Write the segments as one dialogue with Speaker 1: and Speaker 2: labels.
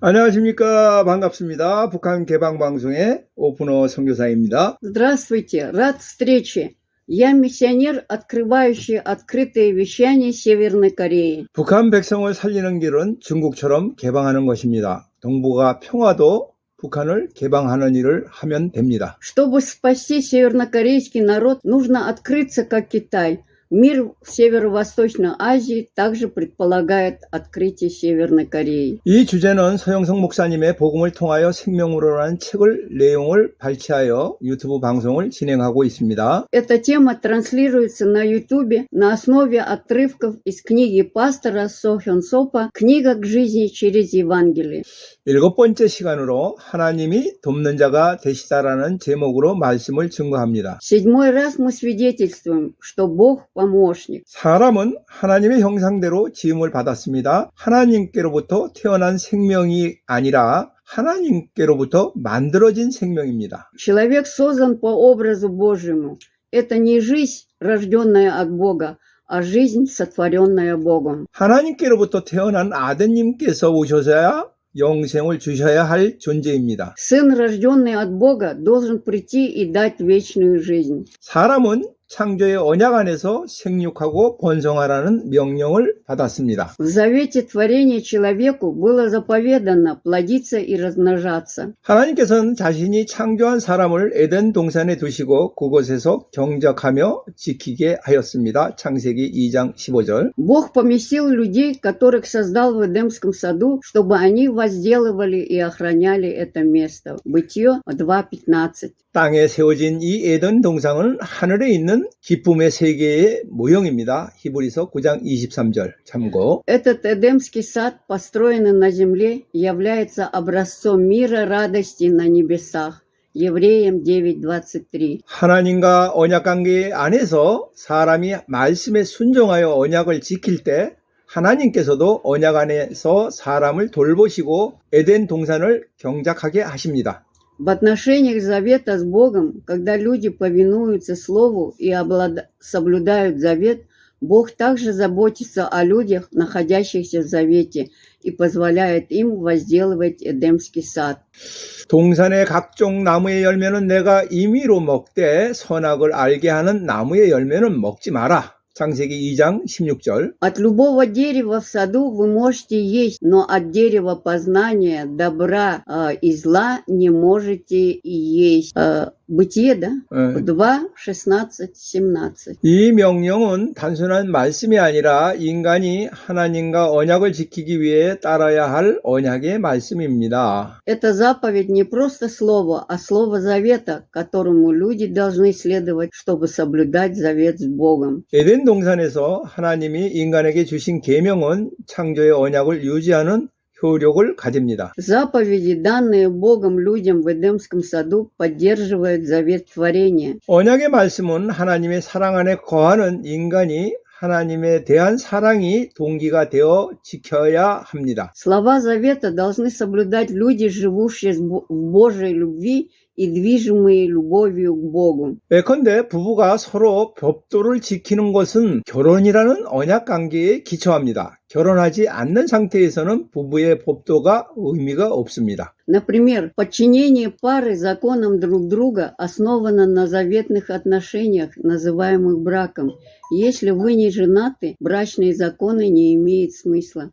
Speaker 1: 안녕하십니까. 반갑습니다. 북한 개방방송의 오픈어 선교사입니다.
Speaker 2: Здравствуйте, рад встрече. Я миссионер, открывающий открытые вещания Северной Кореи.
Speaker 1: 북한 백성을 살리는 길은 중국처럼 개방하는 것입니다. 동북아 평화도 북한을 개방하는 일을 하면 됩니다.
Speaker 2: Чтобы спасти севернокорейский народ, нужно открыться, как Китай. Мир в Северо-Восточной Азии также предполагает открытие Северной Кореи.
Speaker 1: 이 주제는 서영석 목사님의 복음을 통하여 생명으로라는 책을 내용을 발췌하여 유튜브 방송을 진행하고 있습니다.
Speaker 2: Эта тема транслируется на YouTube на основе отрывков из книги пастора Со Хён Сопа «Книга к жизни через Евангелие».
Speaker 1: 7번째 시간으로 하나님이 돕는 자가 되시다라는 제목으로 말씀을 증거합니다.
Speaker 2: 7-й раз мы свидетельствуем, что Бог помощник.
Speaker 1: 사람은 하나님의 형상대로 지음을 받았습니다. 하나님께로부터 태어난 생명이 아니라 하나님께로부터 만들어진 생명입니다.
Speaker 2: Человек создан по образу Божьему. Это не жизнь, рожденная от Бога, а жизнь, сотворенная Богом.
Speaker 1: 하나님께로부터 태어난 아드님께서 오셔서야 영생을 주셔야 할 존재입니다.
Speaker 2: Сын, рожденный от Бога, должен прийти и дать вечную жизнь.
Speaker 1: 사람은 창조의 언약 안에서 생육하고 번성하라는 명령을 받았습니다.
Speaker 2: В завете творения человеку было заповедано плодиться и размножаться.
Speaker 1: 하나님께서는 자신이 창조한 사람을 에덴 동산에 두시고 그곳에서 경작하며 지키게 하였습니다. 창세기 2장 15절.
Speaker 2: Бог поместил людей, которых создал в Эдемском саду, чтобы они возделывали и охраняли это место. Бытие 2:15.
Speaker 1: 땅에 세워진 이 에덴 동산은 하늘에 있는 기쁨의 세계의 모형입니다. 히브리서 9장 23절 참고.
Speaker 2: Этот Эдемский сад, построенный на земле, является образцом мира радости на небесах. Евреям 9:23.
Speaker 1: 하나님과 언약관계 안에서 사람이 말씀에 순종하여 언약을 지킬 때 하나님께서도 언약 안에서 사람을 돌보시고 에덴 동산을 경작하게 하십니다.
Speaker 2: В отношениях завета с Богом, когда люди повинуются Слову и соблюдают завет, Бог также заботится о людях, находящихся в завете, и позволяет им возделывать Эдемский сад.
Speaker 1: 동산의 각종 나무의 열매는 내가 임의로 먹되 선악을 알게 하는 나무의 열매는 먹지 마라. 창세기 2장 16절.
Speaker 2: От любого дерева в саду вы можете есть, но от дерева познания добра и зла не можете есть. Бытие, да? 2, 16, 17.
Speaker 1: 이 명령은 단순한 말씀이 아니라 인간이 하나님과 언약을 지키기 위해 따라야 할 언약의 말씀입니다.
Speaker 2: Это заповедь не просто слово, а слово завета, которому люди должны следовать, чтобы соблюдать завет с Богом.
Speaker 1: 에덴 동산에서 하나님이 인간에게 주신 계명은 창조의 언약을 유지하는 효력을 가집니다.
Speaker 2: Заповеди, данные Богом людям в Эдемском саду, поддерживают завет творения.
Speaker 1: 언약의 말씀은 하나님의 사랑 안에 거하는 인간이 하나님에 대한 사랑이 동기가 되어 지켜야 합니다.
Speaker 2: Слова завета должны соблюдать люди, живущие в Божьей любви и движимые любовью к Богу.
Speaker 1: 예컨대 부부가 서로 법도를 지키는 것은 결혼이라는 언약 관계에 기초합니다. 결혼하지 않는 상태에서는 부부의 법도가 의미가 없습니다.
Speaker 2: Например, подчинение пары законам друг друга основано на заветных отношениях, называемых браком. Если вы не женаты, брачные законы не имеют смысла.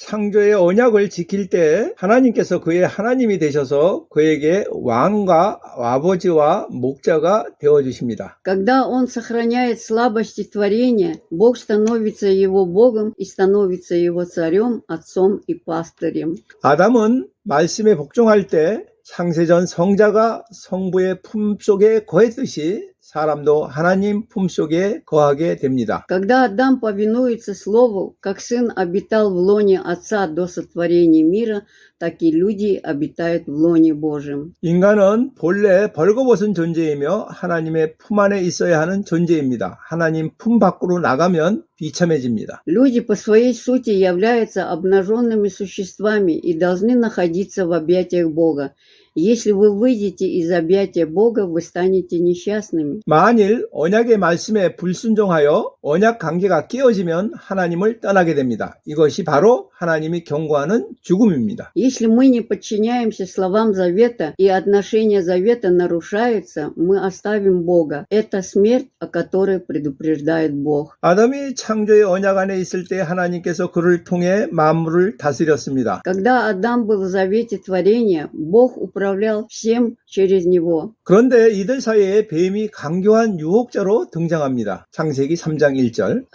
Speaker 1: 창조의 언약을 지킬 때 하나님께서 그의 하나님이 되셔서 그에게 왕과 아버지와 목자가 되어주십니다.
Speaker 2: Когда он сохраняет слабости творения, Бог становится его Богом и становится его царем, отцом и пастырем.
Speaker 1: 아담은 말씀에 복종할 때 창세전 성자가 성부의 품속에 거했듯이 사람도 하나님 품속에 거하게 됩니다.
Speaker 2: Когда Адам повинуется Слову, как сын обитал в лоне Отца до сотворения мира, так и люди обитают в лоне Божьем.
Speaker 1: 인간은 본래 벌거벗은 존재이며 하나님의 품 안에 있어야 하는 존재입니다. 하나님 품 밖으로 나가면 비참해집니다.
Speaker 2: Люди по своей сути являются обнаженными существами и должны находиться в объятиях Бога. Если вы выйдете из объятия Бога, вы станете несчастными.
Speaker 1: 만일 언약의 말씀에 불순종하여 언약 관계가 깨어지면 하나님을 떠나게 됩니다. 이것이 바로 하나님이 경고하는 죽음입니다.
Speaker 2: Если мы не подчиняемся словам завета и отношения завета нарушаются, мы оставим Бога. Это смерть, о которой предупреждает Бог.
Speaker 1: 아담이 창조의 언약 안에 있을 때 하나님께서 그를 통해 만물을 다스렸습니다.
Speaker 2: Когда Адам был в завете творения, Бог управлял всем через него.
Speaker 1: 그런데 이들 사이에 뱀이 강교한 유혹자로 등장합니다. 창세기 3장 1절.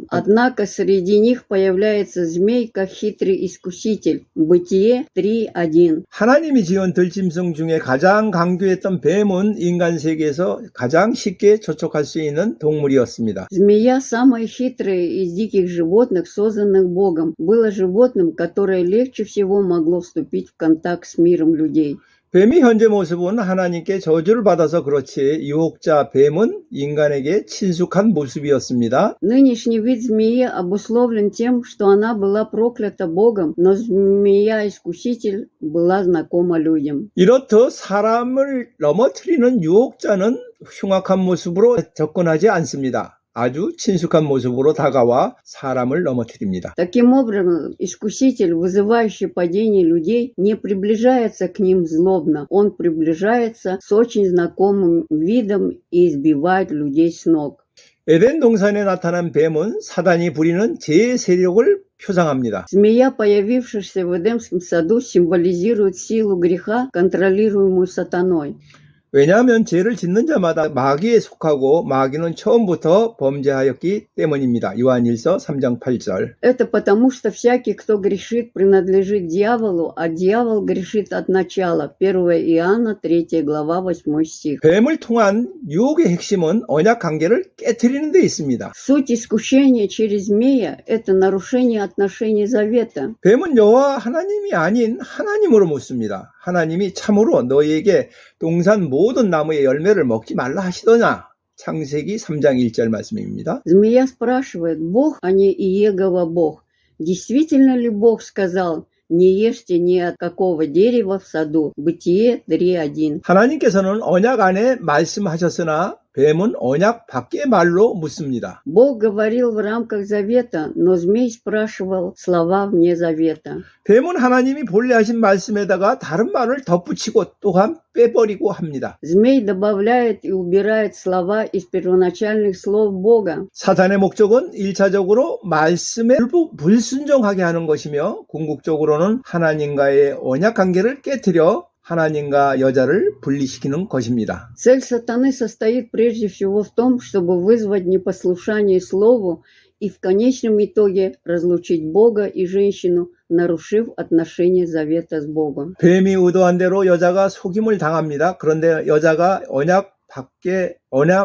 Speaker 2: Однако среди них появляется змей, как хитрый искуситель. Бытие 3:1.
Speaker 1: 하나님이 지은 들짐승 중에 가장 강교했던 뱀은 인간 세계에서 가장 쉽게 접촉할 수 있는 동물이었습니다.
Speaker 2: Змея, самая хитрая из диких животных, созданных Богом, было животным, которое легче всего могло вступить в контакт с миром людей.
Speaker 1: 뱀의 현재 모습은 하나님께 저주를 받아서 그렇지 유혹자 뱀은 인간에게 친숙한 모습이었습니다.
Speaker 2: Нынешний вид змеи обусловлен тем, что она была проклята Богом, но змея-искуситель была знакома людям.
Speaker 1: 이렇듯 사람을 넘어뜨리는 유혹자는 흉악한 모습으로 접근하지 않습니다. 아주 친숙한 모습으로 다가와 사람을 넘어뜨립니다.
Speaker 2: Таким образом, искуситель, вызывающий падение людей, не приближается к ним злобно. Он приближается с очень знакомым видом и избивает людей с ног.
Speaker 1: 에덴 동산에 나타난 뱀은 사단이 부리는 제 세력을 표상합니다.
Speaker 2: Змея, появившаяся в Эдемском саду, символизирует силу греха, контролируемую сатаной.
Speaker 1: 왜냐하면 죄를 짓는 자마다 마귀에 속하고 마귀는 처음부터 범죄하였기 때문입니다. 요한일서 3장 8절.
Speaker 2: Это потому, что всякий, кто грешит, принадлежит дьяволу, а дьявол грешит от начала. 1 Иоанна, 3 глава, 8 стих.
Speaker 1: 뱀을 통한 유혹의 핵심은 언약 관계를 깨트리는 데 있습니다.
Speaker 2: Суть искушения через змея – это нарушение отношений завета.
Speaker 1: 뱀은 여호와 하나님이 아닌 하나님으로 묻습니다. 하나님이 참으로 너희에게 동산 모든 나무의 열매를 먹지 말라 하시더냐? 창세기 3장 1절 말씀입니다.
Speaker 2: Змея спрашивает: Бог, а не Иегова Бог. Действительно ли Бог сказал: не ешьте ни от какого дерева в саду? Бытие 3:1.
Speaker 1: 하나님께서는 언약 안에 말씀하셨으나 뱀은 언약 밖의 말로 묻습니다.
Speaker 2: Бог говорил в рамках завета, но змей спрашивал слова вне завета.
Speaker 1: 뱀은 하나님이 본래 하신 말씀에다가 다른 말을 덧붙이고 또한 빼버리고 합니다.
Speaker 2: Змей добавляет и убирает слова из первоначальных слов Бога.
Speaker 1: 사탄의 목적은 1차적으로 말씀에 불순종하게 하는 것이며 궁극적으로는 하나님과의 언약 관계를 깨트려 하나님과 여자를 분리시키는 것입니다.
Speaker 2: Цель сатаны состоит прежде всего в том, чтобы вызвать непослушание слову и в конечном итоге разлучить Бога и женщину, нарушив отношения завета с Богом.
Speaker 1: 뱀이 의도한 대로 여자가 속임을 당합니다. 그런데 여자가 언약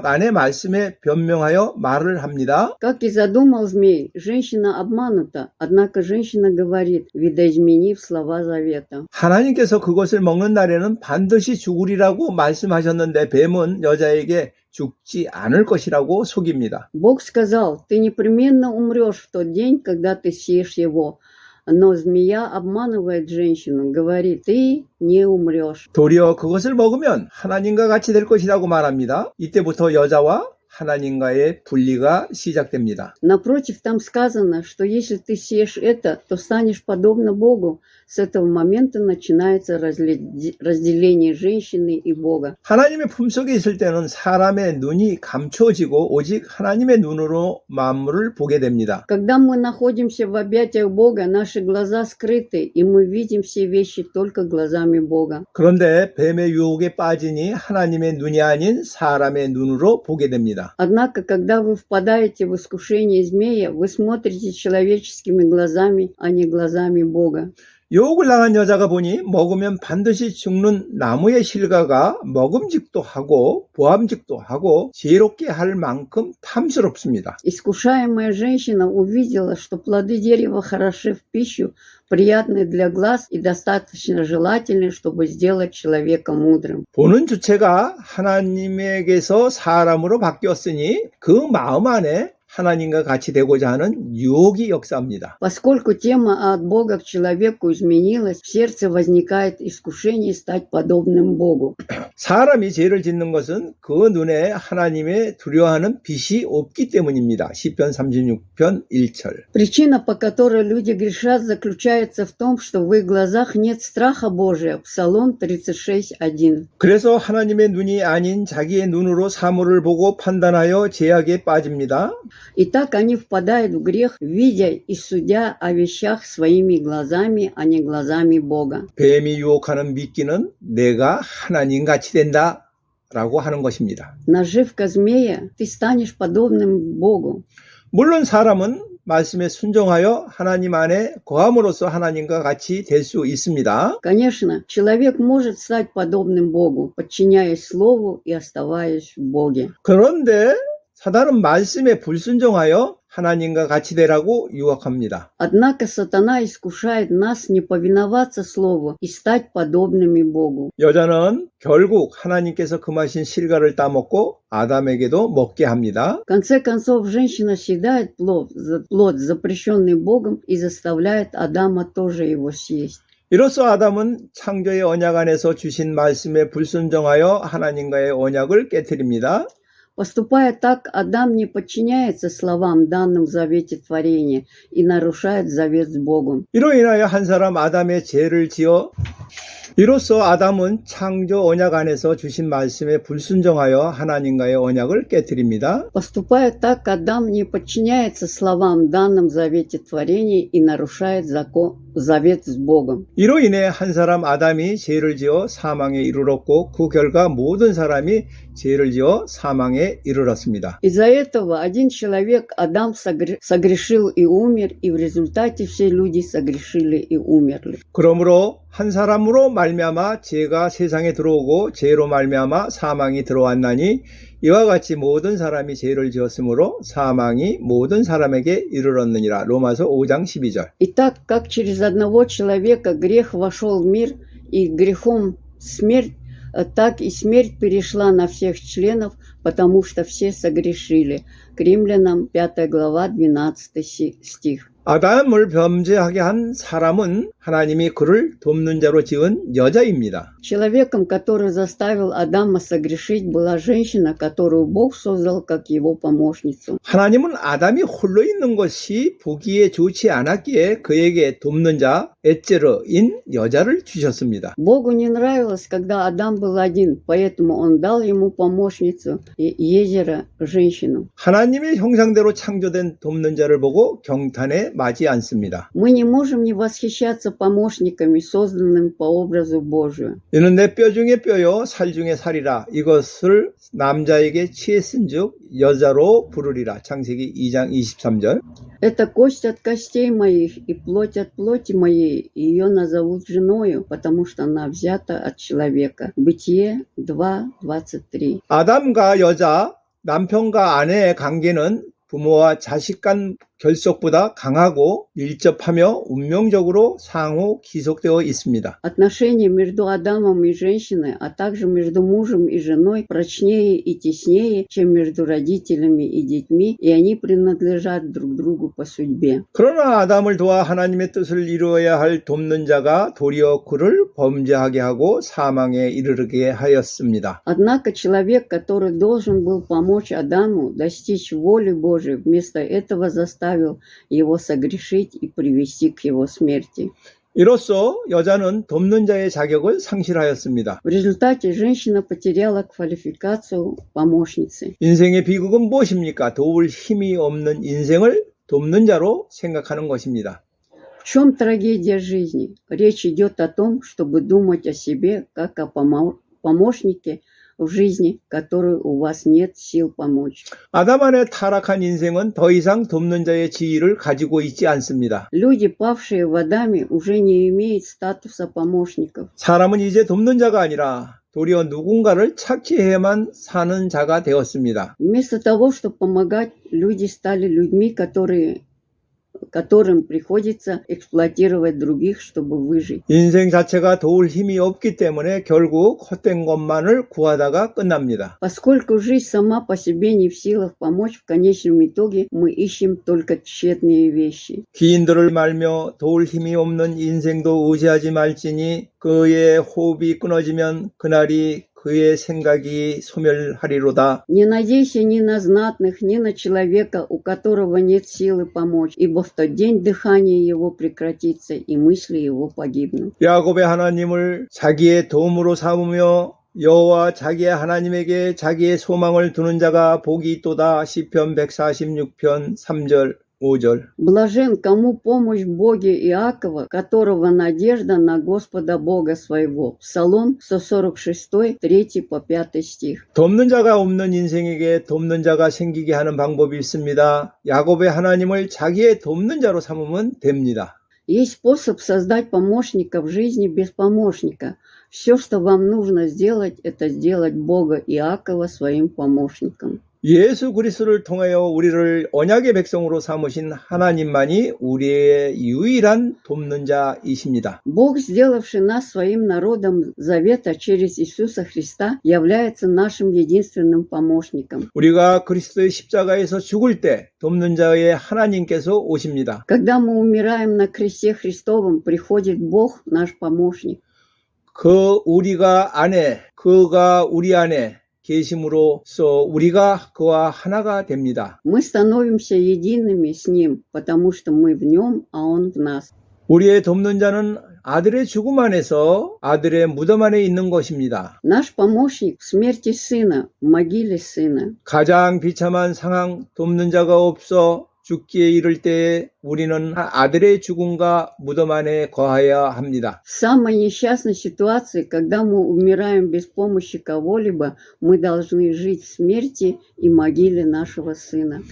Speaker 1: 안의 말씀에 변명하여 말을 합니다.
Speaker 2: Как и задумал змей, женщина обманута, однако женщина говорит, видоизменив слова завета.
Speaker 1: 하나님께서 그것을 먹는 날에는 반드시 죽으리라고 말씀하셨는데 뱀은 여자에게 죽지 않을 것이라고 속입니다.
Speaker 2: Бог сказал: ты непременно умрешь в тот день, когда ты съешь его. Но змея обманывает женщину, говорит: ты не умрешь.
Speaker 1: 도리어 그것을 먹으면 하나님과 같이 될 것이라고 말합니다. 이때부터 여자와 하나님과의 분리가 시작됩니다.
Speaker 2: Напротив, там сказано, что если ты съешь это, то станешь подобно Богу. С этого момента начинается разделение женщины и Бога.
Speaker 1: 하나님의 품속에 있을 때는 사람의 눈이 감춰지고 오직 하나님의 눈으로 만물을 보게 됩니다.
Speaker 2: Когда мы находимся в объятиях Бога, наши глаза скрыты, и мы видим все вещи только глазами Бога.
Speaker 1: 그런데 뱀의 유혹에 빠지니 하나님의 눈이 아닌 사람의 눈으로 보게 됩니다.
Speaker 2: Однако, когда вы впадаете в искушение змея, вы смотрите человеческими глазами, а не глазами Бога.
Speaker 1: 유혹을 당한 여자가 보니 먹으면 반드시 죽는 나무의 실과가 먹음직도 하고 보암직도 하고 지혜롭게 할 만큼 탐스럽습니다.
Speaker 2: Искушаемая женщина увидела, что плоды дерева хороши в пищу, приятны для глаз и достаточно желательны, чтобы сделать человека мудрым.
Speaker 1: 보는 주체가 하나님에게서 사람으로 바뀌었으니 그 마음 안에 하나님과 같이 되고자 하는 유혹이 역사합니다.
Speaker 2: Поскольку тема от Бога к человеку изменилась, в сердце возникает искушение стать подобным Богу.
Speaker 1: 사람이 죄를 짓는 것은 그 눈에 하나님의 두려워하는 빛이 없기 때문입니다. 시편 36편 1절.
Speaker 2: Причина, по которой люди грешат, заключается в том, что в их глазах нет страха Божия. Псалом 36:1.
Speaker 1: 그래서 하나님의 눈이 아닌 자기의 눈으로 사물을 보고 판단하여 죄악에 빠집니다.
Speaker 2: Итак, они впадают в грех, видя и судя о вещах своими глазами, а не глазами Бога.
Speaker 1: 뱀이 유혹하는 미끼는 내가 하나님 같이 된다 라고 하는 것입니다.
Speaker 2: Наживка змея, ты станешь подобным Богу.
Speaker 1: 물론 사람은 말씀에 순종하여 하나님 안에 거함으로써 하나님과 같이 될 수 있습니다.
Speaker 2: Конечно, человек может стать подобным Богу, подчиняясь Слову и оставаясь в Боге.
Speaker 1: 그런데 사단은 말씀에 불순종하여 하나님과 같이 되라고 유혹합니다.
Speaker 2: Однако сатана искушает нас не повиноваться Слову и стать подобными Богу.
Speaker 1: 여자는 결국 하나님께서 금하신 실과를 따먹고 아담에게도 먹게 합니다.
Speaker 2: В конце концов, женщина съедает плод, запрещенный Богом, и заставляет Адама тоже его съесть.
Speaker 1: 이로써 아담은 창조의 언약 안에서 주신 말씀에 불순종하여 하나님과의 언약을 깨뜨립니다.
Speaker 2: Поступая так, Адам не подчиняется словам, данным в завете творения, и нарушает завет с Богом.
Speaker 1: 이로 인하여 한 사람 아담의 죄를 지어 이로써 아담은 창조 언약 안에서 주신 말씀에 불순종하여 하나님과의 언약을 깨뜨립니다.
Speaker 2: Поступая так, Адам не подчиняется словам, данным в завете творения, и нарушает завет с Богом.
Speaker 1: 이로 인해 한 사람 아담이 죄를 지어 사망에 이르렀고 그 결과 모든 사람이 죄를 지어 사망에 이르렀습니다.
Speaker 2: Из-за этого один человек, Адам, согрешил и умер, и в результате все люди согрешили и умерли.
Speaker 1: 그러므로 한 사람으로 말미암아 죄가 세상에 들어오고 죄로 말미암아 사망이 들어왔나니 이와 같이 모든 사람이 죄를 지었으므로 사망이 모든 사람에게 이르렀느니라. 로마서 5장 12절.
Speaker 2: Итак, как через одного человека грех вошел в мир, и грехом смерть, так и смерть перешла на всех членов, потому что все согрешили. К Римлянам 5 глава 12 стих.
Speaker 1: 아담을 범죄하게 한 사람은 하나님이 그를 돕는 자로 지은 여자입니다.
Speaker 2: Человеком, который заставил Адама согрешить, была женщина, которую Бог создал как его помощницу.
Speaker 1: 하나님은 아담이 홀로 있는 것이 보기에 좋지 않았기에 그에게 돕는 자, 에체르인 여자를 주셨습니다.
Speaker 2: Богу не нравилось, когда Адам был один, поэтому Он дал ему помощницу, Езера, женщину.
Speaker 1: 하나님의 형상대로 창조된 돕는 자를 보고 경탄에 맞지 않습니다.
Speaker 2: Мы не можем не восхищаться помощниками, созданными по образу Божию.
Speaker 1: 이는 내 뼈 중에 뼈요 살 중에 살이라 이것을 남자에게 취했은즉 여자로 부르리라. 창세기 2장 23절.
Speaker 2: Это кость от костей моих и плоть от плоти моей, и ее назовут женою, потому что она взята от человека. Бытие 2:23.
Speaker 1: 아담과 여자, 남편과 아내의 관계는 부모와 자식 간 결속보다 강하고 밀접하며 운명적으로 상호 기속되어 있습니다.
Speaker 2: Отношения между Адамом и женщиной, а также между мужем и женой прочнее и теснее, чем между родителями и детьми, и они принадлежат друг другу по судьбе.
Speaker 1: 그러나 아담을 도와 하나님의 뜻을 이루어야 할 돕는 자가 도리어 그를 범죄하게 하고 사망에 이르게 하였습니다.
Speaker 2: Однако человек, который должен был помочь Адаму достичь воли Божией, вместо этого заставил его согрешить и привести к его смерти.
Speaker 1: 이로써 여자는 돕는 자의 자격을 상실하였습니다.
Speaker 2: В результате женщина потеряла квалификацию помощницы.
Speaker 1: 인생의 비극은 무엇입니까? 도울 힘이 없는 인생을 돕는 자로 생각하는 것입니다.
Speaker 2: В чем трагедия жизни? Речь идет о том, чтобы думать о себе как о помощнике в жизни, которой у вас нет сил помочь.
Speaker 1: 아담 안에 타락한 인생은 더 이상 돕는 자의 지위를 가지고 있지 않습니다.
Speaker 2: Люди, павшие в Адаме, уже не имеют статуса помощников.
Speaker 1: 사람은 이제 돕는 자가 아니라 도리어 누군가를 착취해야만 사는 자가 되었습니다.
Speaker 2: Вместо того, чтобы помогать, люди стали людьми, которые которым приходится эксплуатировать других, чтобы выжить.
Speaker 1: 인생 자체가 도울 힘이 없기 때문에 결국 헛된 것만을 구하다가 끝납니다.
Speaker 2: Поскольку жизнь сама по себе не в силах помочь, в конечном итоге мы ищем только тщетные вещи.
Speaker 1: 기인들을 말며 도울 힘이 없는 인생도 의지하지 말지니 그의 호흡이 끊어지면 그날이 그의 생각이 소멸하리로다.
Speaker 2: Не надейся ни на знатных, ни на человека, у которого нет силы помочь, ибо в тот день дыхание его прекратится, и мысли его погибнут.
Speaker 1: 야곱의 하나님을 자기의 도움으로 삼으며 여호와 자기의 하나님에게 자기의 소망을 두는 자가 복이 있도다. 시편 146편 3절 5절.
Speaker 2: Блажен, кому помощь в Боге Иакова, которого надежда на Господа Бога своего. Псалом 146, 3 по 5 стих.
Speaker 1: 돕는 자가 없는 인생에게 돕는 자가 생기게 하는 방법이 있습니다. 야곱의 하나님을 자기의 돕는 자로 삼으면 됩니다.
Speaker 2: Есть способ создать помощника в жизни без помощника. Все, что вам нужно сделать, это сделать Бога Иакова своим помощником.
Speaker 1: 예수 그리스도를 통하여 우리를 언약의 백성으로 삼으신 하나님만이 우리의 유일한 돕는 자이십니다.
Speaker 2: Бог, сделавший нас своим народом завета через Иисуса Христа, является нашим единственным помощником.
Speaker 1: 우리가 그리스도의 십자가에서 죽을 때 돕는 자의 하나님께서 오십니다.
Speaker 2: Когда мы умираем на кресте Христовом, приходит Бог, наш помощник.
Speaker 1: 그가 우리 안에 계심으로써 우리가 그와 하나가 됩니다.
Speaker 2: Мы становимся едиными с Ним, потому что мы в Нем, а Он в нас.
Speaker 1: 우리의 돕는 자는 아들의 죽음 안에서 아들의 무덤 안에 있는 것입니다.
Speaker 2: Наш помощник в смерти Сына, в могиле Сына.
Speaker 1: 가장 비참한 상황, 돕는 자가 없어 죽기에 이를 때에 우리는 아들의 죽음과 무덤 안에 거하여야 합니다.
Speaker 2: В самой несчастной ситуации, когда мы умираем без помощи кого-либо, мы должны жить в смерти и могиле нашего Сына.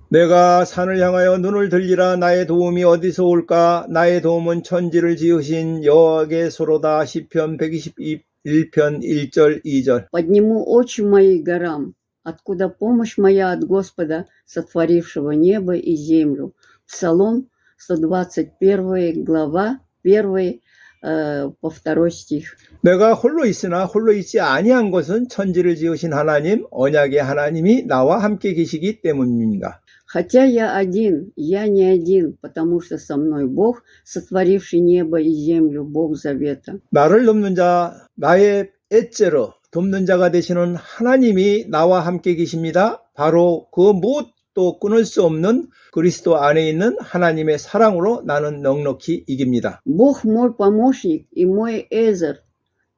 Speaker 1: 내가 산을 향하여 눈을 들리라. 나의 도움이 어디서 올까? 나의 도움은 천지를 지으신 여호와께서로다. 시편 121편 1절 2절.
Speaker 2: Подниму очи мои к горам, откуда помощь моя от Господа, сотворившего небо и землю. Псалом 121 глава, 1 по 2 стих.
Speaker 1: 내가 홀로 있으나 홀로 있지 아니한 것은 천지를 지으신 하나님, 언약의 하나님이 나와 함께 계시기 때문입니다.
Speaker 2: Хотя я один, я не один, потому что со мной Бог, сотворивший небо и землю, Бог завета.
Speaker 1: 나를 돕는 자, 나의 엣제로 돕는 자가 되시는 하나님이 나와 함께 계십니다. 바로 그 무엇도 끊을 수 없는 그리스도 안에 있는 하나님의 사랑으로 나는 넉넉히 이깁니다.
Speaker 2: Бог мой помощник и мой эзер,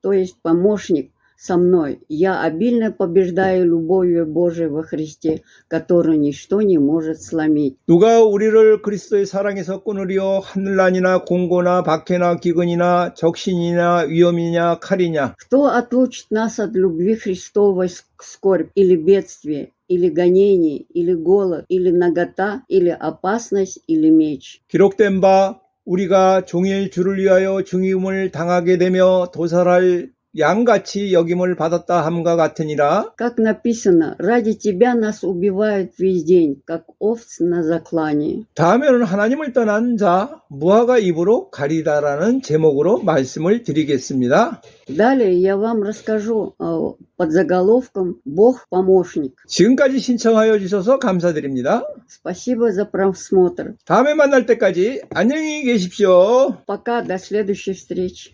Speaker 2: то есть помощник со мной. Я обильно побеждаю любовью Божией во Христе, которую ничто не может сломить.
Speaker 1: 누가 우리를 그리스도의 사랑에서 끊으리요? 하늘난이나 공고나 박해나 기근이나 적신이나 위험이냐 칼이냐.
Speaker 2: Кто отлучит нас от любви Христовой, скорбь или бедствие, или гонение, или голод, или нагота, или опасность, или меч?
Speaker 1: 기록된 바 우리가 종일 주를 위하여 중임을 당하게 되며 도살할 양같이 여김을 받았다 함과 같으니라.
Speaker 2: Как написано, ради тебя нас убивают весь день, как овцы на заклании.
Speaker 1: 다음에는 하나님을 떠난 자 무화과 잎으로 가리다라는 제목으로 말씀을 드리겠습니다.
Speaker 2: Далее я вам расскажу под заголовком «Бог помощник».
Speaker 1: 지금까지 신청하여 주셔서 감사드립니다.
Speaker 2: Спасибо за просмотр.
Speaker 1: 다음에 만날 때까지 안녕히 계십시오.
Speaker 2: Пока, до следующей встречи.